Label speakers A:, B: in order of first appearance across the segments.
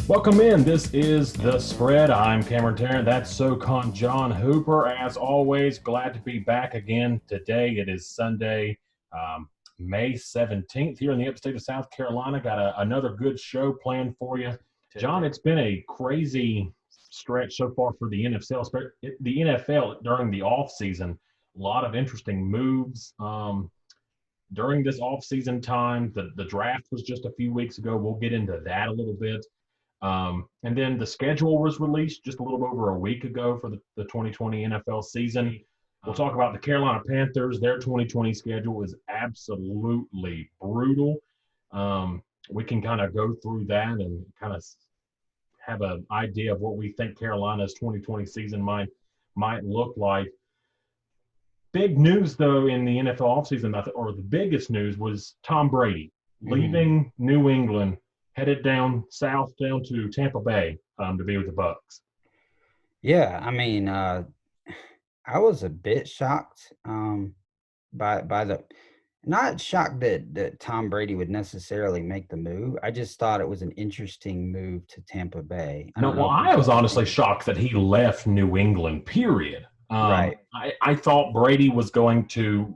A: Welcome in. This is The Spread. I'm Cameron Tarrant. That's SoCon John Hooper. As always, glad to be back again today. It is Sunday, May 17th here in the upstate of South Carolina. Got another good show planned for you. John, it's been a crazy stretch so far for the NFL during the offseason. A lot of interesting moves during this offseason time. The draft was just a few weeks ago. We'll get into that a little bit. And then the schedule was released just a little over a week ago for the 2020 NFL season. We'll talk about the Carolina Panthers. Their 2020 schedule is absolutely brutal. We can kind of go through that and kind of have an idea of what we think Carolina's 2020 season might look like. Big news, though, in the NFL offseason, or the biggest news, was Tom Brady leaving New England, headed down south down to Tampa Bay to be with the Bucs.
B: Yeah, I mean, I was a bit shocked by the not shocked that Tom Brady would necessarily make the move. I just thought it was an interesting move to Tampa Bay.
A: I was honestly shocked that he left New England, period.
B: Right.
A: I thought Brady was going to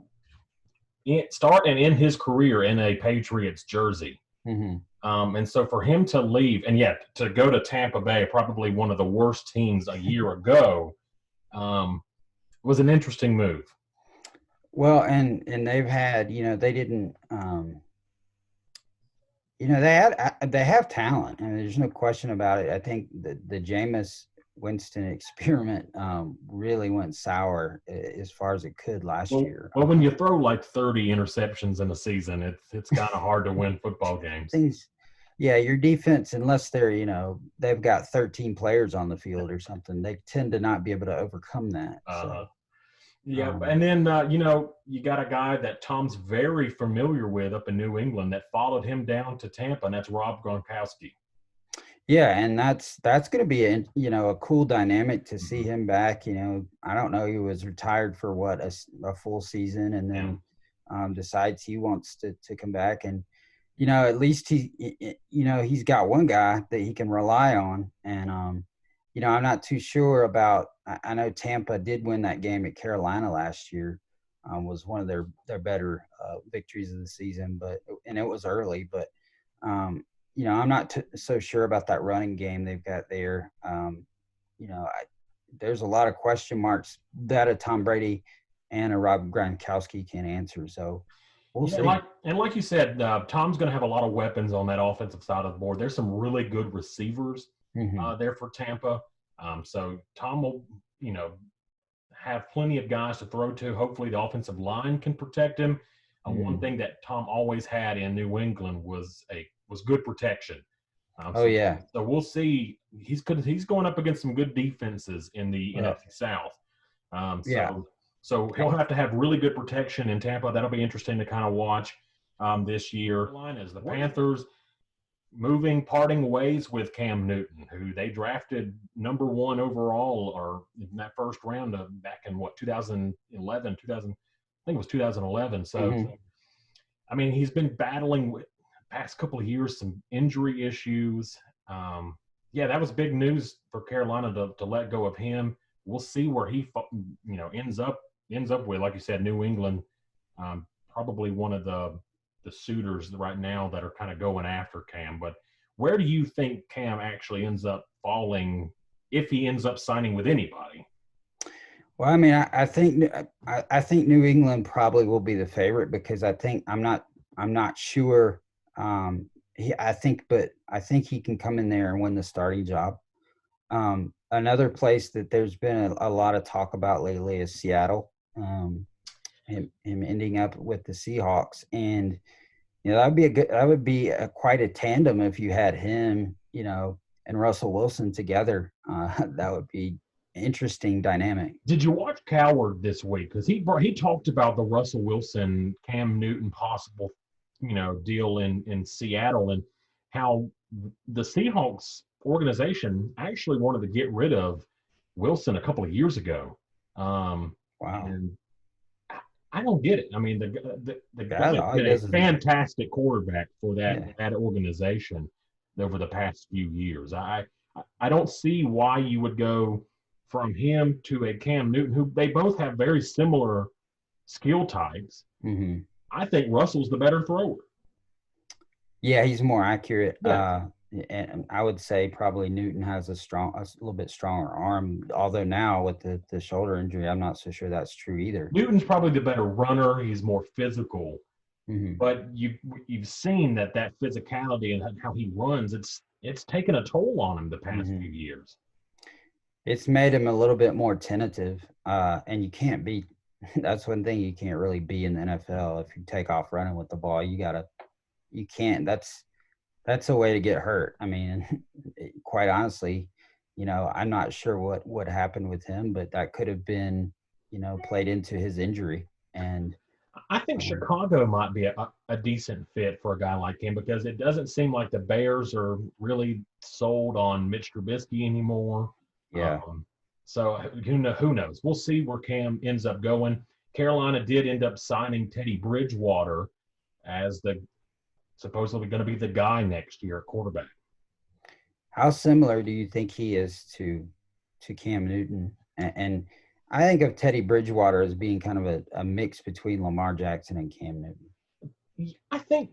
A: start and end his career in a Patriots jersey.
B: Mm-hmm.
A: And so for him to leave, and yet to go to Tampa Bay, probably one of the worst teams a year ago, was an interesting move.
B: Well, and they've had, they didn't, they have talent, and there's no question about it. I think the Jameis Winston experiment really went sour as far as it could last year.
A: Well, when you throw like 30 interceptions in a season, it's kind of hard to win football games.
B: Yeah, your defense, unless they're, they've got 13 players on the field or something, they tend to not be able to overcome that.
A: Yeah, and then, you got a guy that Tom's very familiar with up in New England that followed him down to Tampa, and that's Rob Gronkowski.
B: Yeah, and that's going to be a cool dynamic to see him back. I don't know, he was retired for a full season, and then decides he wants to come back, and at least he's got one guy that he can rely on. And I'm not too sure about. I know Tampa did win that game at Carolina last year. Was one of their better victories of the season, and it was early, but. I'm not so sure about that running game they've got there. There's a lot of question marks that a Tom Brady and a Rob Gronkowski can answer. So we'll see.
A: Like you said, Tom's going to have a lot of weapons on that offensive side of the board. There's some really good receivers there for Tampa. So Tom will, have plenty of guys to throw to. Hopefully the offensive line can protect him. One thing that Tom always had in New England was good protection. So we'll see. He's going up against some good defenses in the NFC South. So he'll have to have really good protection in Tampa. That'll be interesting to kind of watch this year. As the Panthers parting ways with Cam Newton, who they drafted number 1 overall, or in that first round back in 2011. I think it was 2011. So, I mean, he's been battling with past couple of years some injury issues. That was big news for Carolina to let go of him. We'll see where he ends up with, like you said, New England, probably one of the suitors right now that are kind of going after Cam. But where do you think Cam actually ends up falling if he ends up signing with anybody?
B: Well, I mean, I think New England probably will be the favorite, because I'm not sure. I think he can come in there and win the starting job. Another place that there's been a lot of talk about lately is Seattle. Him ending up with the Seahawks, and that would be quite a tandem if you had him, and Russell Wilson together. That would be interesting dynamic.
A: Did you watch Coward this week? Because he talked about the Russell Wilson, Cam Newton possible, deal in Seattle, and how the Seahawks organization actually wanted to get rid of Wilson a couple of years ago.
B: Wow.
A: And I don't get it. I mean, the guy has been a fantastic quarterback for that organization. over the past few years. I don't see why you would go from him to a Cam Newton, who they both have very similar skill types.
B: Mm-hmm.
A: I think Russell's the better thrower.
B: Yeah, he's more accurate.
A: Yeah.
B: And I would say probably Newton has a little bit stronger arm. Although now with the shoulder injury, I'm not so sure that's true either.
A: Newton's probably the better runner. He's more physical.
B: Mm-hmm.
A: But you've seen that physicality and how he runs, it's taken a toll on him the past few years.
B: It's made him a little bit more tentative, and you can't be. That's one thing you can't really be in the NFL. If you take off running with the ball, you can't. That's a way to get hurt. I mean, quite honestly, I'm not sure what happened with him, but that could have been, played into his injury. And
A: I think Chicago might be a decent fit for a guy like him, because it doesn't seem like the Bears are really sold on Mitch Trubisky anymore.
B: Yeah.
A: So who knows? We'll see where Cam ends up going. Carolina did end up signing Teddy Bridgewater as supposedly going to be the guy next year at quarterback.
B: How similar do you think he is to Cam Newton? And I think of Teddy Bridgewater as being kind of a mix between Lamar Jackson and Cam Newton.
A: I think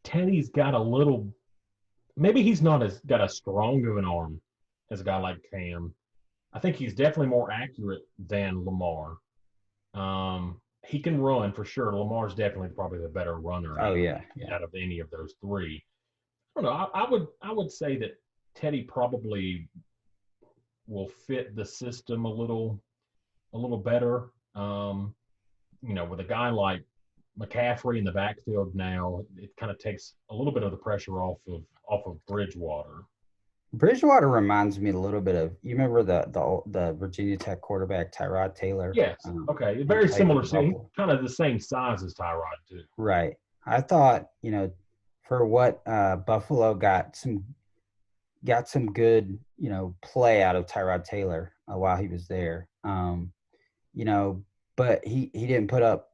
A: Teddy's got maybe he's not got as strong of an arm as a guy like Cam. I think he's definitely more accurate than Lamar. He can run for sure. Lamar's definitely probably the better runner.
B: Oh yeah.
A: Out of any of those three. I don't know. I would say that Teddy probably will fit the system a little better. With a guy like McCaffrey in the backfield now, it kind of takes a little bit of the pressure off of Bridgewater.
B: Bridgewater reminds me a little bit of, you remember the Virginia Tech quarterback Tyrod Taylor?
A: Yes. Okay. Very similar. Kind of the same size as Tyrod too.
B: Right. I thought, for what Buffalo got some good, play out of Tyrod Taylor while he was there. But he didn't put up,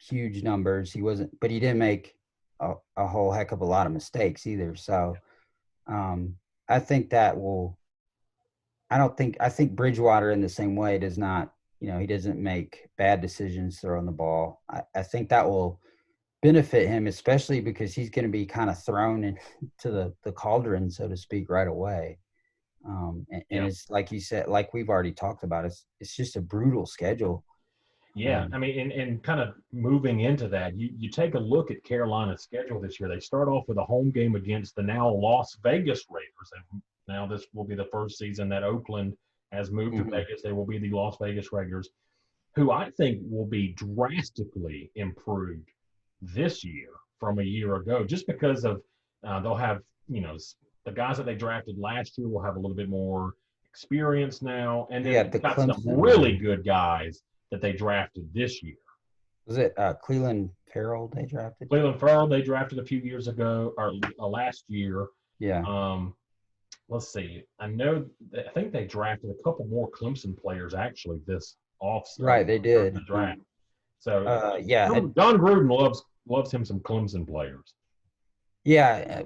B: huge numbers. But he didn't make a whole heck of a lot of mistakes either. So I think I think Bridgewater in the same way does not, he doesn't make bad decisions throwing the ball. I think that will benefit him, especially because he's going to be kind of thrown into the cauldron, so to speak, right away. It's like you said, like we've already talked about, it's just a brutal schedule.
A: Yeah, I mean, and kind of moving into that, you take a look at Carolina's schedule this year. They start off with a home game against the now Las Vegas Raiders. And now this will be the first season that Oakland has moved to Vegas. They will be the Las Vegas Raiders, who I think will be drastically improved this year from a year ago, just because of they'll have, the guys that they drafted last year will have a little bit more experience now. And then they've got some really good guys that they drafted this year.
B: Was it Cleveland Farrell they drafted?
A: Cleveland Farrell they drafted a few years ago, or last year.
B: Yeah.
A: Let's see. I think they drafted a couple more Clemson players actually this offseason.
B: Right, they did.
A: The draft. So
B: Don
A: Gruden loves him some Clemson players.
B: Yeah,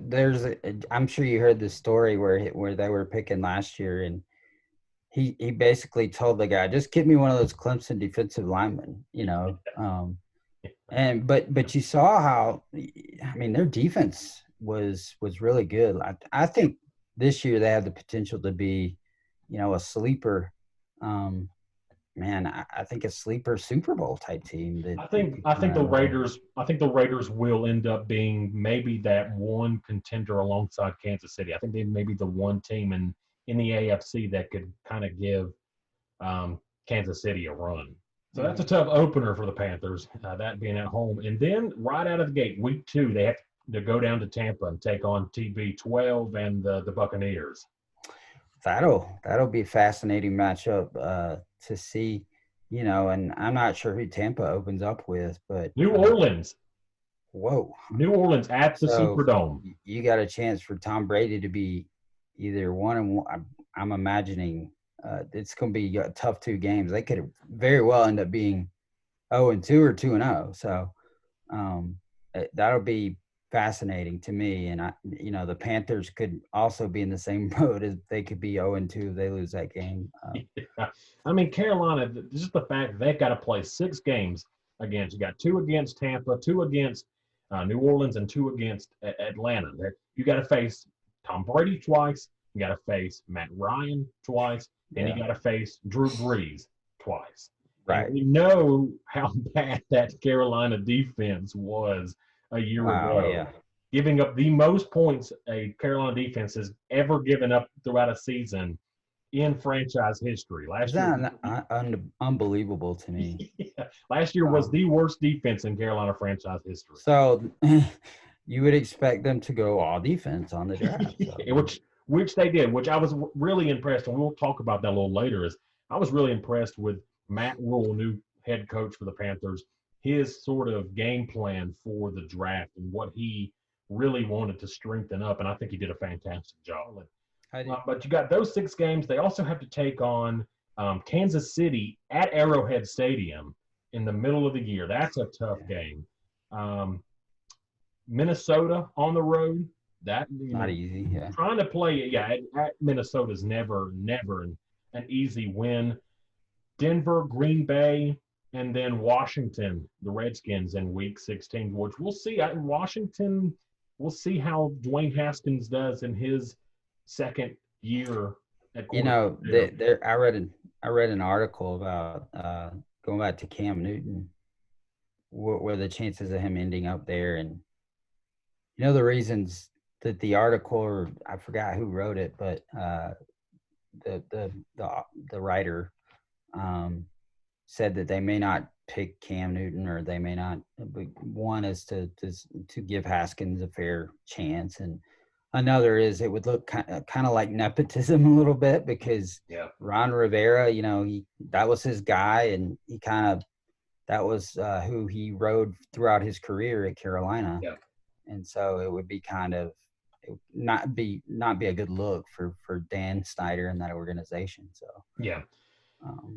B: I'm sure you heard the story where they were picking last year, and he basically told the guy, just give me one of those Clemson defensive linemen, but you saw how, I mean, their defense was really good. I think this year they have the potential to be, a sleeper, I think a sleeper Super Bowl type team.
A: I think the Raiders will end up being maybe that one contender alongside Kansas City. I think they may be the one team in the AFC that could kind of give Kansas City a run. So that's a tough opener for the Panthers, that being at home. And then right out of the gate, week 2, they have to go down to Tampa and take on TB12 and the Buccaneers.
B: That'll be a fascinating matchup to see, and I'm not sure who Tampa opens up with, but
A: New Orleans.
B: Whoa.
A: New Orleans at the Superdome.
B: You got a chance for Tom Brady to be either 1-1. I'm imagining it's going to be a tough 2 games. They could very well end up being 0-2 or 2-0. So that'll be fascinating to me. And the Panthers could also be in the same boat as they could be 0-2 if they lose that game.
A: Yeah. I mean, Carolina, just the fact that they've got to play 6 games against. You got 2 against Tampa, 2 against New Orleans, and 2 against Atlanta. You got to face Tom Brady twice. You got to face Matt Ryan twice, and you got to face Drew Brees twice.
B: Right.
A: And we know how bad that Carolina defense was a year ago.
B: Yeah.
A: Giving up the most points a Carolina defense has ever given up throughout a season in franchise history. Last year,
B: unbelievable to me.
A: Yeah, last year was the worst defense in Carolina franchise history.
B: So you would expect them to go all defense on the draft. So.
A: Which they did, which I was really impressed, and we'll talk about that a little later, is I was really impressed with Matt Rule, new head coach for the Panthers, his sort of game plan for the draft and what he really wanted to strengthen up, and I think he did a fantastic job. But you got those 6 games. They also have to take on Kansas City at Arrowhead Stadium in the middle of the year. That's a tough game. Minnesota on the road. That
B: not easy. Yeah.
A: Trying to play at Minnesota is never an easy win. Denver, Green Bay, and then Washington, the Redskins in Week 16, which we'll see. In Washington, we'll see how Dwayne Haskins does in his second year at quarterback.
B: I read an article about going back to Cam Newton, where the chances of him ending up there, and the reasons that the article, or I forgot who wrote it, but the writer said that they may not pick Cam Newton, or they may not. One is to give Haskins a fair chance, and another is it would look kind of like nepotism a little bit, because Ron Rivera, that was his guy, and that was who he rode throughout his career at Carolina.
A: Yeah.
B: And so it would be not be a good look for Dan Snyder and that organization. So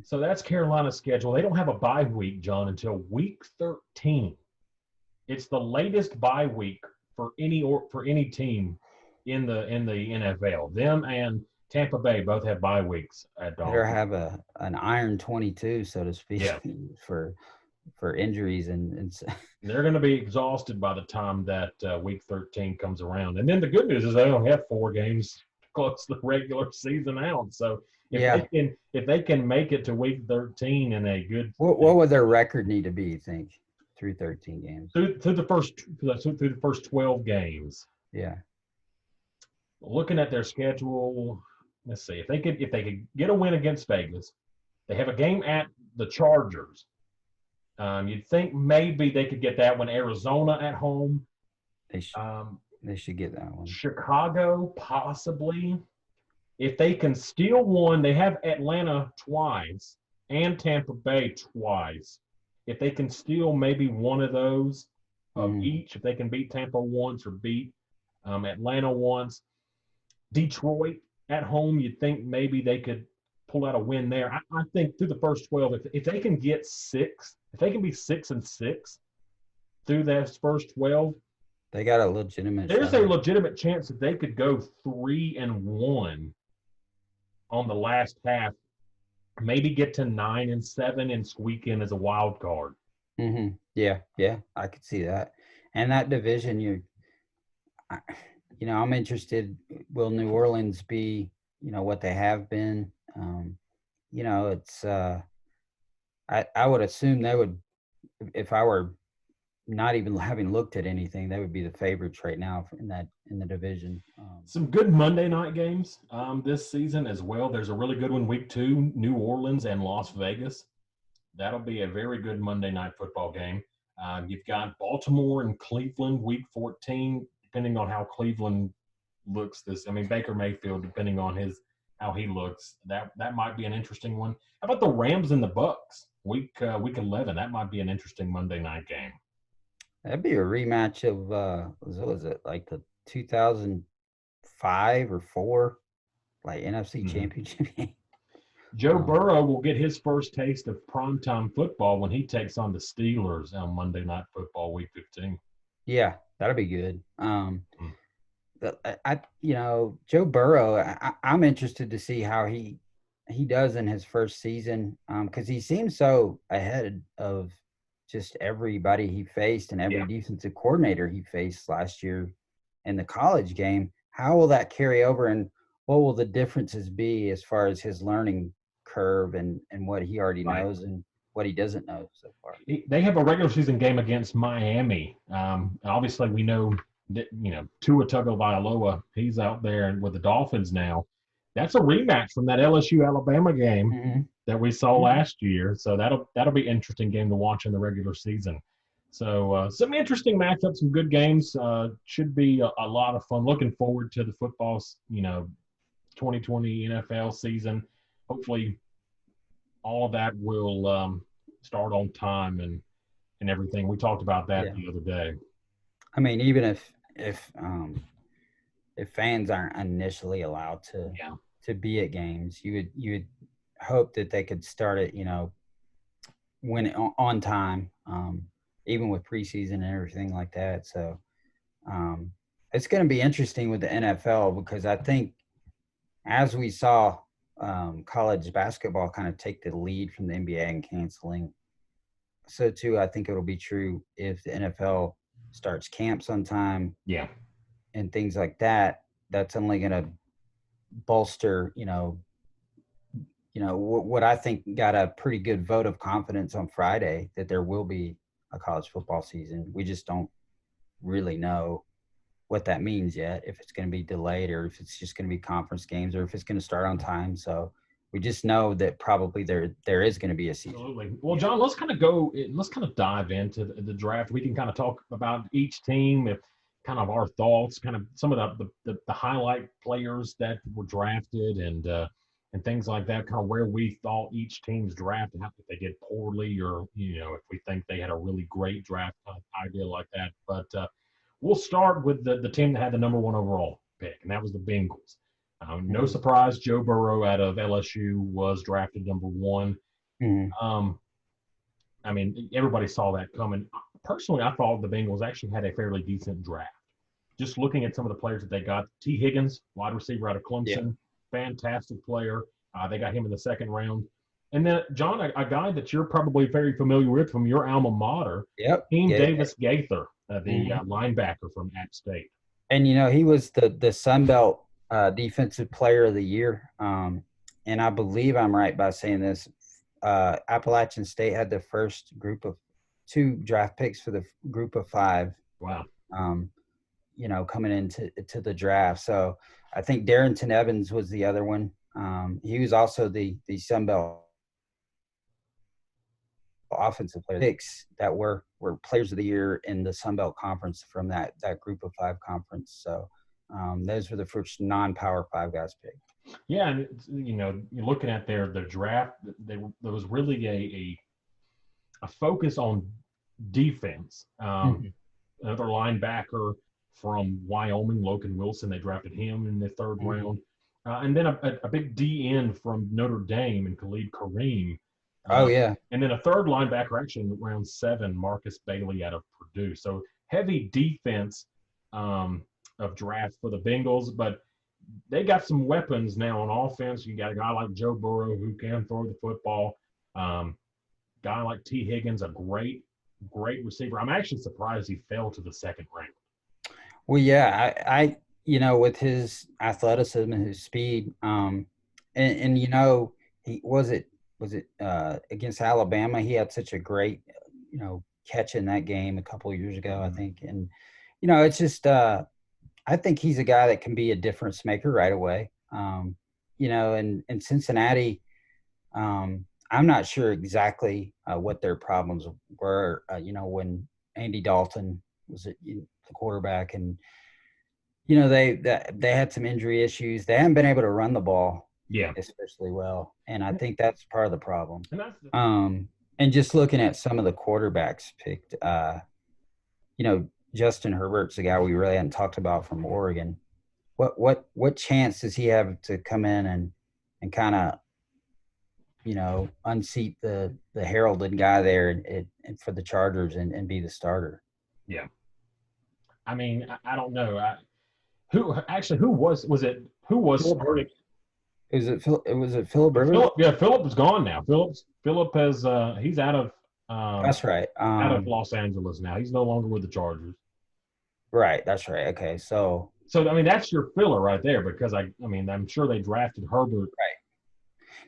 A: so that's Carolina's schedule. They don't have a bye week, John, until Week 13. It's the latest bye week for any team in the NFL. Them and Tampa Bay both have bye weeks at dawn.
B: Better have an iron 22, so to speak, for injuries, and
A: they're going to be exhausted by the time that Week 13 comes around. And then the good news is they only have 4 games to close the regular season out. So if they can make it to Week 13 in a good,
B: what would their record need to be, you think, through 13 games?
A: Through the first 12 games.
B: Yeah.
A: Looking at their schedule, let's see if they could get a win against Vegas. They have a game at the Chargers. You'd think maybe they could get that one. Arizona at home.
B: They should get that one.
A: Chicago, possibly. If they can steal one, they have Atlanta twice and Tampa Bay twice. If they can steal maybe one of those of each, if they can beat Tampa once or beat Atlanta once. Detroit at home, you'd think maybe they could pull out a win there. I think through the first 12, if they can get 6, if they can be 6-6 through those first 12,
B: they got a legitimate.
A: There's a legitimate chance that they could go 3-1 on the last half, maybe get to 9-7 and squeak in as a wild card.
B: Mm-hmm. Yeah, I could see that. And that division, I'm interested. Will New Orleans be, what they have been? It's. I would assume they would, if I were not even having looked at anything, they would be the favorites right now in the division.
A: Some good Monday night games this season as well. There's a really good one, Week 2, New Orleans and Las Vegas. That'll be a very good Monday night football game. You've got Baltimore and Cleveland, Week 14, depending on how Cleveland looks Baker Mayfield, depending on how he looks, that might be an interesting one. How about the Rams and the Bucks, Week 11? That might be an interesting Monday night game.
B: That'd be a rematch of what was it, like the 2005 or 4, like NFC Championship game?
A: Joe Burrow will get his first taste of primetime football when he takes on the Steelers on Monday Night Football, Week 15.
B: Yeah, That'll be good. Joe Burrow, I'm interested to see how he does in his first season, because he seems so ahead of just everybody he faced and every
A: Yeah.
B: defensive coordinator he faced last year in the college game. How will that carry over, and what will the differences be as far as his learning curve and what he already
A: Right.
B: knows and what he doesn't know so far?
A: They have a regular season game against Miami. Obviously, we know that, Tua Tagovailoa, he's out there with the Dolphins now. That's a rematch from that LSU Alabama game
B: Mm-hmm.
A: that we saw
B: Mm-hmm.
A: last year. So that'll be an interesting game to watch in the regular season. So some interesting matchups, some good games. Should be a lot of fun. Looking forward to the football, 2020 NFL season. Hopefully, all of that will start on time and everything. We talked about that
B: Yeah.
A: the other day.
B: I mean, even if fans aren't initially allowed
A: Yeah.
B: to be at games, you would hope that they could start it, when on time, even with preseason and everything like that. So it's going to be interesting with the NFL, because I think, as we saw, college basketball kind of take the lead from the NBA and canceling, so too I think it'll be true if the NFL starts camps on time
A: Yeah.
B: and things like that. That's only going to bolster, what I think got a pretty good vote of confidence on Friday, that there will be a college football season. We just don't really know what that means yet, if it's going to be delayed or if it's just going to be conference games or if it's going to start on time. So we just know that probably there is going to be a season.
A: Absolutely. Well, John, let's kind of dive into the draft. We can kind of talk about each team, if kind of our thoughts, kind of some of the highlight players that were drafted and things like that, kind of where we thought each team's draft, and if they did poorly, or if we think they had a really great draft idea like that. But we'll start with the team that had the number one overall pick, and that was the Bengals. No surprise, Joe Burrow out of LSU was drafted number one.
B: Mm-hmm.
A: I mean, everybody saw that coming. Personally, I thought the Bengals actually had a fairly decent draft. Just looking at some of the players that they got, T. Higgins, wide receiver out of Clemson, fantastic player. They got him in the second round. And then, John, a guy that you're probably very familiar with from your alma mater, Team Davis Gaither, the linebacker from App State.
B: And, he was the Sun Belt Defensive Player of the Year. And I believe I'm right by saying this. Appalachian State had the first group of 2 draft picks for the group of 5.
A: Wow.
B: Coming into the draft. So I think Darrington Evans was the other one. He was also the Sun Belt offensive player picks that were players of the year in the Sun Belt Conference from that group of 5 conference. So those were the first non-Power 5 guys picked.
A: Yeah, and you're looking at their draft. There was really a focus on defense. Another linebacker from Wyoming, Logan Wilson, they drafted him in the third round. And then a big DN from Notre Dame and Khalid Kareem. And then a third linebacker, actually in round 7, Marcus Bailey out of Purdue. So heavy defense of draft for the Bengals, but they got some weapons now on offense. You got a guy like Joe Burrow who can throw the football. Guy like T. Higgins, a great receiver. I'm actually surprised he fell to the second round.
B: Well, yeah, I with his athleticism and his speed, and he was it against Alabama. He had such a great catch in that game a couple of years ago, I think, and it's just I think he's a guy that can be a difference maker right away. And in Cincinnati, I'm not sure exactly what their problems were. When Andy Dalton was the quarterback, and they had some injury issues. They haven't been able to run the ball, especially well, and I think that's part of the problem. And just looking at some of the quarterbacks picked, Justin Herbert's the guy we really hadn't talked about from Oregon. What chance does he have to come in and kind of unseat the heralded guy there and for the Chargers and be the starter?
A: Yeah. I mean, I don't know. Who was
B: Philip,
A: starting?
B: was it Philip Rivers?
A: Philip is gone now. Philip has he's um,
B: That's right.
A: out of Los Angeles now. He's no longer with the Chargers.
B: Right. That's right. Okay. So
A: So I mean, that's your filler right there because I mean, I'm sure they drafted Herbert.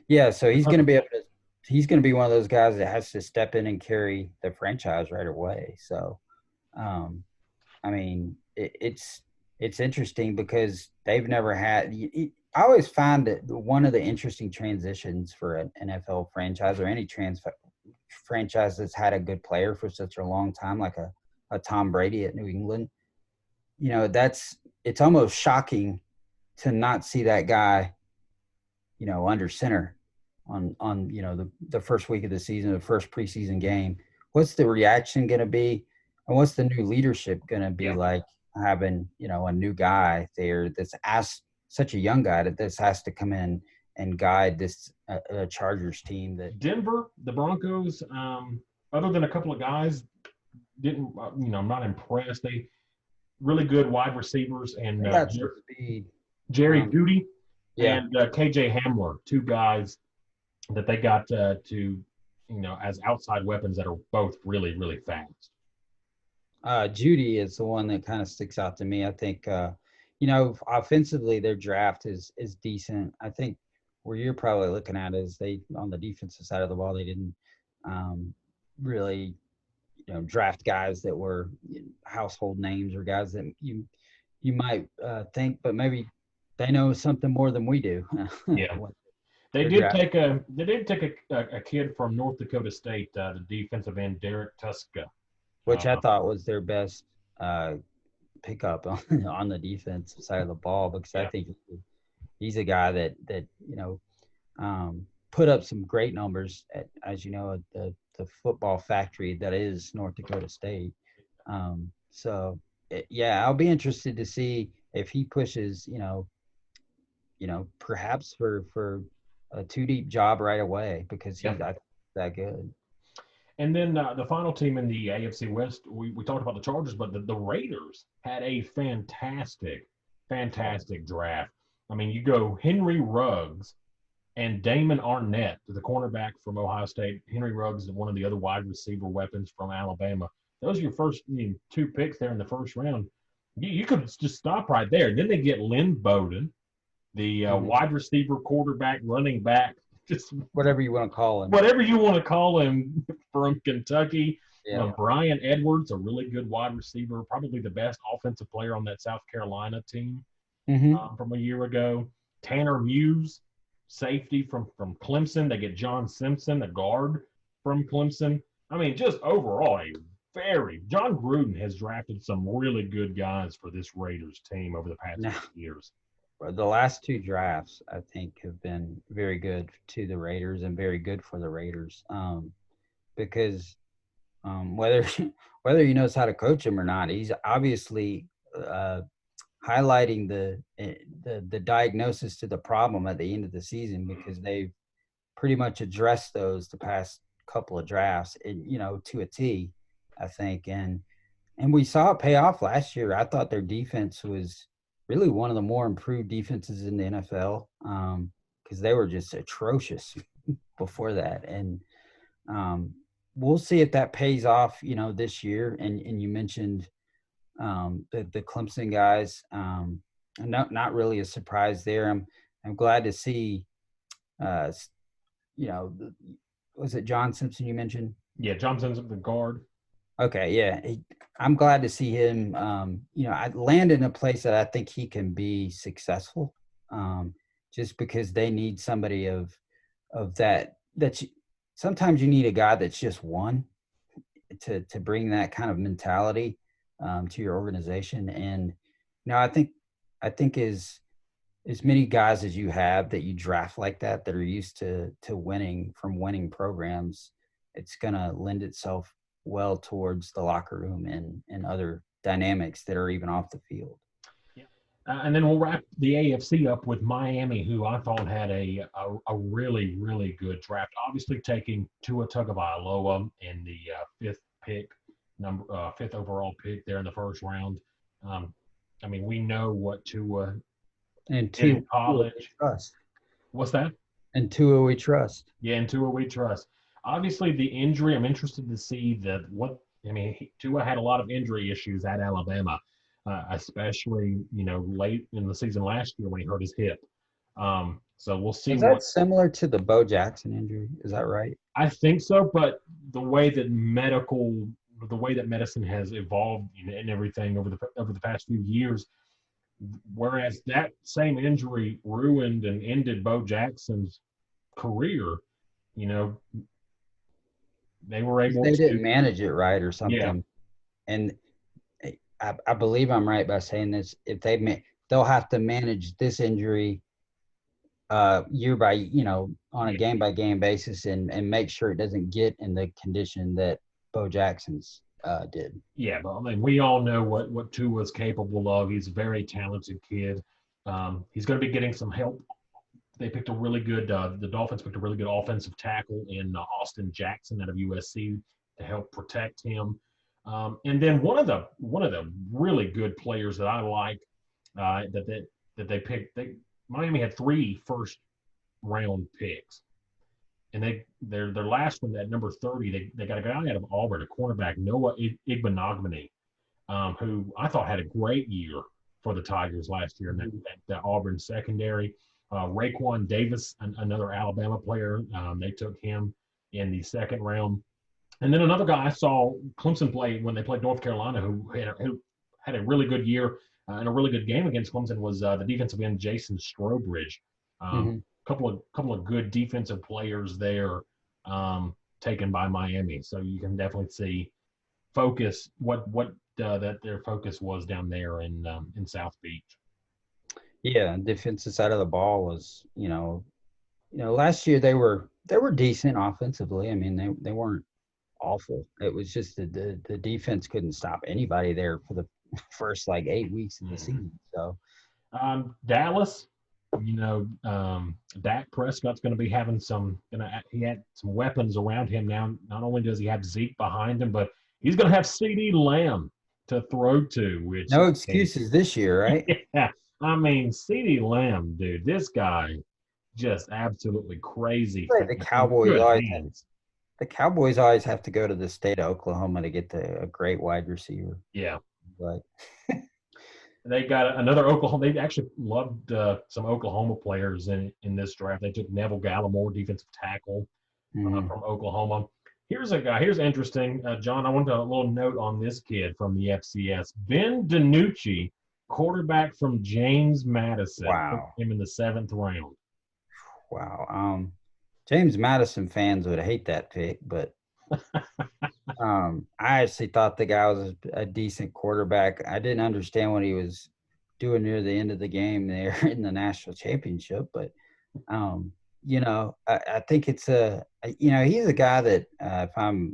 B: yeah, so he's going to be able to. He's going to be one of those guys that has to step in and carry the franchise right away. So, um, I mean, it's interesting because they've never had. I always find that one of the interesting transitions for an NFL franchise or any franchise that's had a good player for such a long time, like a Tom Brady at New England. It's almost shocking to not see that guy, under center on the first week of the season, the first preseason game. What's the reaction going to be, and what's the new leadership going to be like having a new guy there that's asked, such a young guy that this has to come in and guide this Chargers team that
A: Denver, the Broncos, other than a couple of guys, didn't I'm not impressed. They really good wide receivers and
B: got some speed.
A: Jerry Jeudy
B: Yeah.
A: and KJ Hamler, two guys that they got to as outside weapons that are both really, really fast.
B: Jeudy is the one that kind of sticks out to me. I think, offensively, their draft is decent. I think where you're probably looking at is they, on the defensive side of the ball, they didn't really, draft guys that were household names or guys that you might think, but maybe they know something more than we do.
A: Yeah. They did take a kid from North Dakota State, the defensive end Derek Tuska,
B: which I thought was their best pickup on the defensive side of the ball, because I think he's a guy that put up some great numbers at, as you know, at the football factory that is North Dakota State. I'll be interested to see if he pushes, perhaps for a two deep job right away, because he's that good.
A: And then the final team in the AFC West, we talked about the Chargers, but the Raiders had a fantastic draft. I mean, you go Henry Ruggs and Damon Arnett, the cornerback from Ohio State. Henry Ruggs is one of the other wide receiver weapons from Alabama. Those are your first two picks there in the first round. You could just stop right there. And then they get Lynn Bowden, the wide receiver, quarterback, running back, just
B: whatever you want to call him.
A: Whatever you want to call him from Kentucky.
B: Yeah.
A: Brian Edwards, a really good wide receiver, probably the best offensive player on that South Carolina team from a year ago. Tanner Muse, safety from Clemson. They get John Simpson, a guard from Clemson. I mean, just overall, John Gruden has drafted some really good guys for this Raiders team over the past few years.
B: The last two drafts, I think, have been very good to the Raiders and very good for the Raiders, because whether he knows how to coach him or not, he's obviously highlighting the diagnosis to the problem at the end of the season, because they've pretty much addressed those the past couple of drafts, to a T, I think, and we saw it pay off last year. I thought their defense was really one of the more improved defenses in the NFL, because they were just atrocious before that. And we'll see if that pays off, this year. And you mentioned the Clemson guys. Not really a surprise there. I'm glad to see, was it John Simpson you mentioned?
A: Yeah, John Simpson, the guard.
B: Okay, yeah. I'm glad to see him, land in a place that I think he can be successful, just because they need somebody of that sometimes you need a guy that's just one to bring that kind of mentality to your organization. And, I think as many guys as you have that you draft like that are used to winning from winning programs, it's going to lend itself well towards the locker room and other dynamics that are even off the field.
A: Yeah. And then we'll wrap the AFC up with Miami, who I thought had a really, really good draft. Obviously taking Tua Tagovailoa in the fifth overall pick there in the first round. I mean, we know what Tua
B: And
A: did in
B: Tua we
A: college.
B: trust.
A: What's that?
B: And Tua we trust.
A: Yeah, and Tua we trust. Obviously, the injury. I'm interested to see that. What I mean, Tua had a lot of injury issues at Alabama, especially late in the season last year when he hurt his hip. So we'll see
B: Is that
A: what
B: similar to the Bo Jackson injury? Is that right?
A: I think so. But the way that medicine has evolved and everything over the past few years, whereas that same injury ruined and ended Bo Jackson's career, you know, they were able
B: They
A: to,
B: didn't manage it right or
A: yeah,
B: something. And I believe I'm right by saying this. If they'll have to manage this injury year by on a
A: yeah,
B: game by game basis and make sure it doesn't get in the condition that Bo Jackson's did.
A: yeah. But I mean, we all know what Tua's capable of. He's a very talented kid. He's going to be getting some help. They picked a really good. The Dolphins picked a really good offensive tackle in Austin Jackson out of USC to help protect him. And then one of the really good players that I like that they picked. Miami had 3 first-round picks, and their last one at number 30, they got a guy out of Auburn, a cornerback, Noah Igbenogany, who I thought had a great year for the Tigers last year in that Auburn secondary. Raekwon Davis, another Alabama player, they took him in the second round. And then another guy I saw Clemson play when they played North Carolina, who had a really good year and a really good game against Clemson was the defensive end Jason Strowbridge.
B: Mm-hmm.
A: Couple of good defensive players there taken by Miami. So you can definitely see focus what that their focus was down there in South Beach.
B: Yeah, defensive side of the ball was, last year they were decent offensively. I mean, they weren't awful. It was just the defense couldn't stop anybody there for the first like 8 weeks of the season. So
A: Dallas, Dak Prescott's going to be having he had some weapons around him now. Not only does he have Zeke behind him, but he's going to have CeeDee Lamb to throw to, which
B: no excuses this year, right?
A: yeah, I mean CeeDee Lamb, dude, this guy just absolutely crazy
B: Like
A: fast. Good hands.
B: the Cowboys always have to go to the state of Oklahoma to get a great wide receiver.
A: Yeah.
B: Like
A: They got another Oklahoma. They actually loved some Oklahoma players in this draft. They took Neville Gallimore, defensive tackle from Oklahoma. Here's a guy. Here's interesting, John. I want a little note on this kid from the FCS. Ben DiNucci, quarterback from James Madison.
B: Wow.
A: Him in the 7th round.
B: Wow. James Madison fans would hate that pick, but I actually thought the guy was a decent quarterback. I didn't understand what he was doing near the end of the game there in the national championship, but I think it's he's a guy that if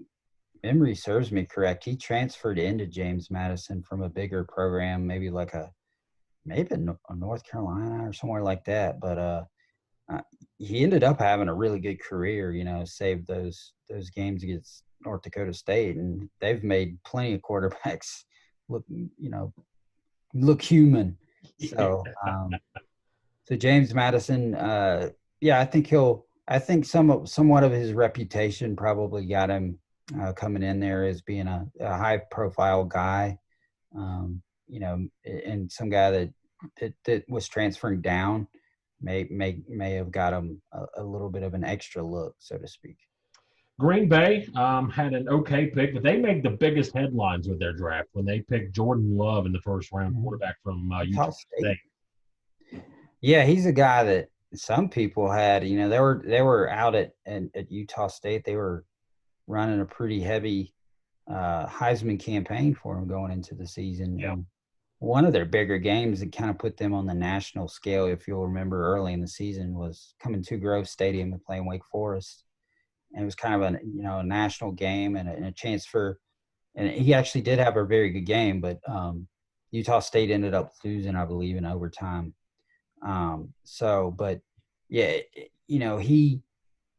B: memory serves me correct, he transferred into James Madison from a bigger program, maybe a North Carolina or somewhere like that. But he ended up having a really good career, saved those games against North Dakota State, and they've made plenty of quarterbacks look human. So, so James Madison, I think somewhat of his reputation probably got him coming in there as being a high profile guy, and some guy that was transferring down may have got him a little bit of an extra look, so to speak.
A: Green Bay had an okay pick, but they made the biggest headlines with their draft when they picked Jordan Love in the 1st round, quarterback from Utah State.
B: Yeah, he's a guy that some people had. They were out at Utah State. They were running a pretty heavy Heisman campaign for him going into the season.
A: Yeah.
B: And one of their bigger games that kind of put them on the national scale, if you'll remember early in the season, was coming to Grove Stadium and playing Wake Forest. And it was kind of a national game and a chance and he actually did have a very good game, but Utah State ended up losing, I believe, in overtime. But yeah, he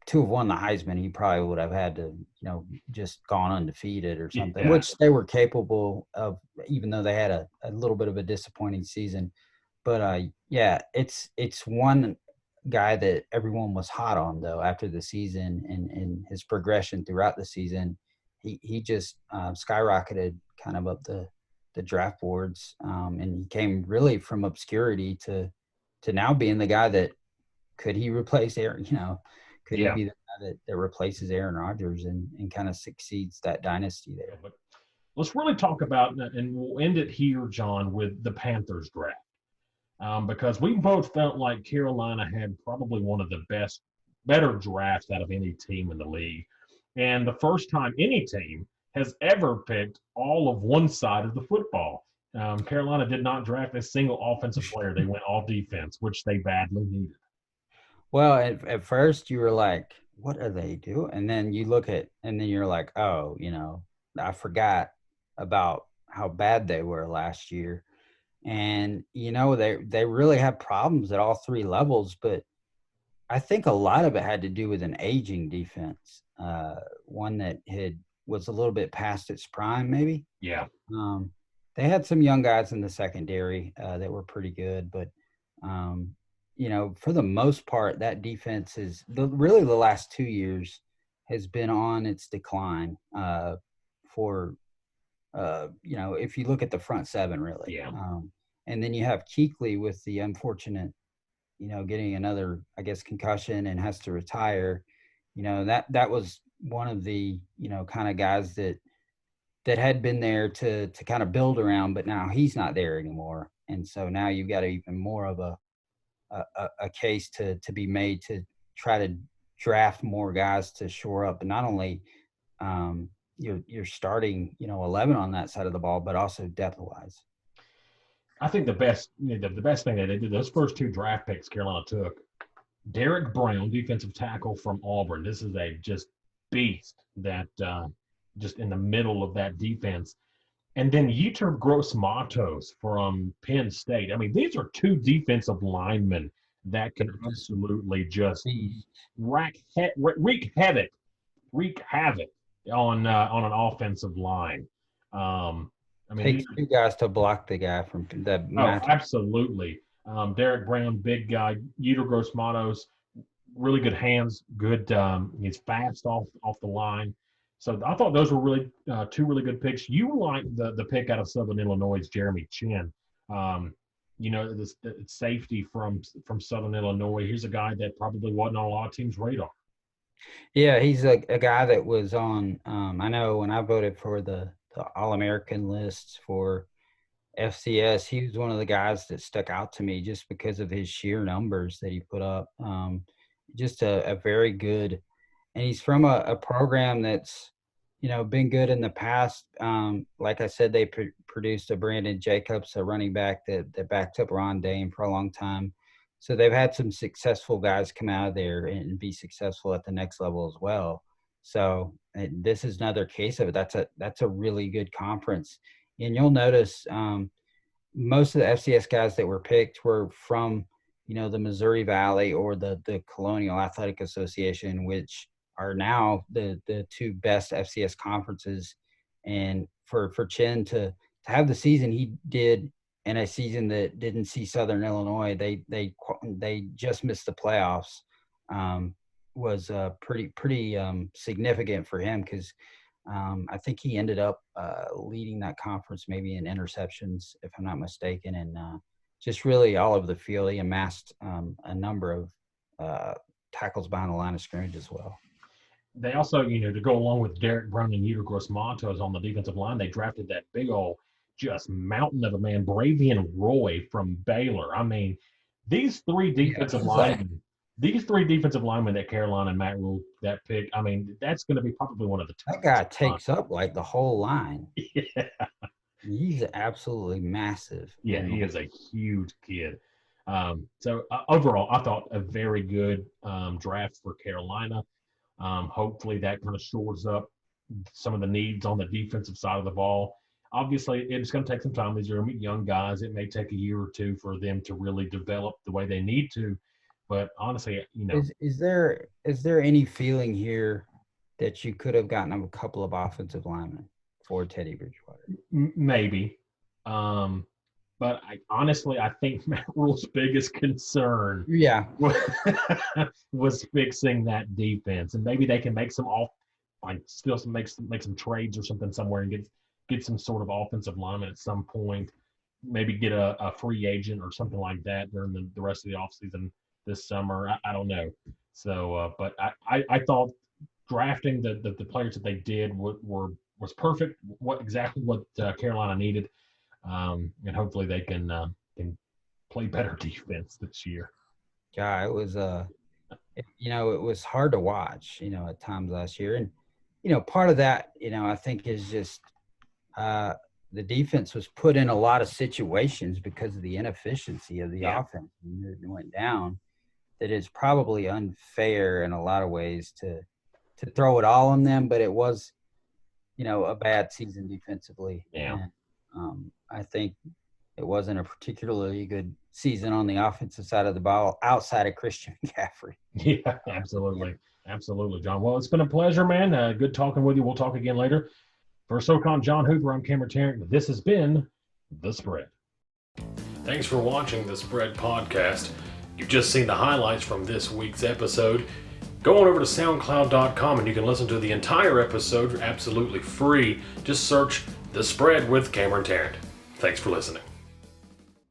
B: to have won the Heisman, he probably would have had to, just gone undefeated or something,
A: Yeah.
B: which they were capable of, even though they had a little bit of a disappointing season. But yeah, it's one guy that everyone was hot on though after the season and his progression throughout the season. He just skyrocketed kind of up the draft boards, and he came really from obscurity to now being the guy that could he replace Aaron, could he be the guy that replaces Aaron Rodgers and kind of succeeds that dynasty there.
A: But let's really talk about, and we'll end it here, John, with the Panthers draft. Because we both felt like Carolina had probably one of the better drafts out of any team in the league. And the first time any team has ever picked all of one side of the football. Carolina did not draft a single offensive player. They went all defense, which they badly needed.
B: Well, at first you were like, what are they doing? And then you look at, and then you're like, oh, I forgot about how bad they were last year. And, they really have problems at all three levels, but I think a lot of it had to do with an aging defense, one that was a little bit past its prime, maybe.
A: Yeah.
B: They had some young guys in the secondary that were pretty good, but, for the most part, that defense is really the last 2 years has been on its decline for if you look at the front seven, really.
A: Yeah.
B: And then you have Kuechly with the unfortunate, getting another, I guess, concussion and has to retire. That was one of the, kind of guys that had been there to kind of build around, but now he's not there anymore. And so now you've got even more of a case to be made to try to draft more guys to shore up, and not only you're starting 11 on that side of the ball, but also depth wise.
A: I think the best thing that they did, those first two draft picks Carolina took, Derek Brown, defensive tackle from Auburn. This is a just beast that just in the middle of that defense. And then Yetur Gross-Matos from Penn State. I mean, these are two defensive linemen that can absolutely just wreak havoc on an offensive line.
B: Takes two guys to block the guy from that.
A: Absolutely. Derek Brown, big guy. Yetur Gross-Matos, really good hands. Good. He's fast off the line. So I thought those were really two really good picks. You like the pick out of Southern Illinois, Jeremy Chin. The safety from Southern Illinois. Here's a guy that probably wasn't on a lot of teams' radar.
B: Yeah, he's a guy that was on. I know when I voted for the All-American lists for FCS, he was one of the guys that stuck out to me just because of his sheer numbers that he put up. Just a very good, and he's from a program that's, been good in the past. Like I said, they produced a Brandon Jacobs, a running back that backed up Ron Dane for a long time. So they've had some successful guys come out of there and be successful at the next level as well. So this is another case of it. That's a really good conference. And you'll notice most of the FCS guys that were picked were from, the Missouri Valley or the Colonial Athletic Association, which are now the two best FCS conferences. And for Chin to have the season he did in a season that didn't see Southern Illinois, they just missed the playoffs, was pretty significant for him because I think he ended up leading that conference maybe in interceptions, if I'm not mistaken, and just really all over the field. He amassed a number of tackles behind the line of scrimmage as well.
A: They also, to go along with Derek Brown and Yetur Gross-Matos on the defensive line, they drafted that big old just mountain of a man, Bravian Roy from Baylor. I mean, these three defensive linemen that Carolina and Matt Rule that pick, I mean, that's going to be probably one of the
B: toughest. That guy takes up like the whole line.
A: Yeah.
B: He's absolutely massive.
A: Yeah, he is a huge kid. So overall, I thought a very good draft for Carolina. Hopefully that kind of shores up some of the needs on the defensive side of the ball. Obviously, it's going to take some time. These are young guys. It may take a year or two for them to really develop the way they need to. But honestly,
B: is there any feeling here that you could have gotten a couple of offensive linemen for Teddy Bridgewater?
A: Maybe. But I think Matt Rule's biggest concern was fixing that defense, and maybe they can make some make some trades or something somewhere and get some sort of offensive lineman at some point. Maybe get a free agent or something like that during the rest of the offseason this summer. I don't know. So, but I thought drafting the players that they did was perfect. Exactly what Carolina needed. And hopefully they can play better defense this year.
B: Yeah, it was it was hard to watch, at times last year. And part of that, I think is just the defense was put in a lot of situations because of the inefficiency of the offense. It went down. That is probably unfair in a lot of ways to throw it all on them, but it was, a bad season defensively.
A: Yeah.
B: And, I think it wasn't a particularly good season on the offensive side of the ball outside of Christian McCaffrey.
A: Yeah, absolutely. Absolutely, John. Well, it's been a pleasure, man. Good talking with you. We'll talk again later. For SoCon John Hoover, I'm Cameron Tarrant. This has been The Spread. Thanks for watching The Spread podcast. You've just seen the highlights from this week's episode. Go on over to SoundCloud.com and you can listen to the entire episode absolutely free. Just search The Spread with Cameron Tarrant. Thanks for listening.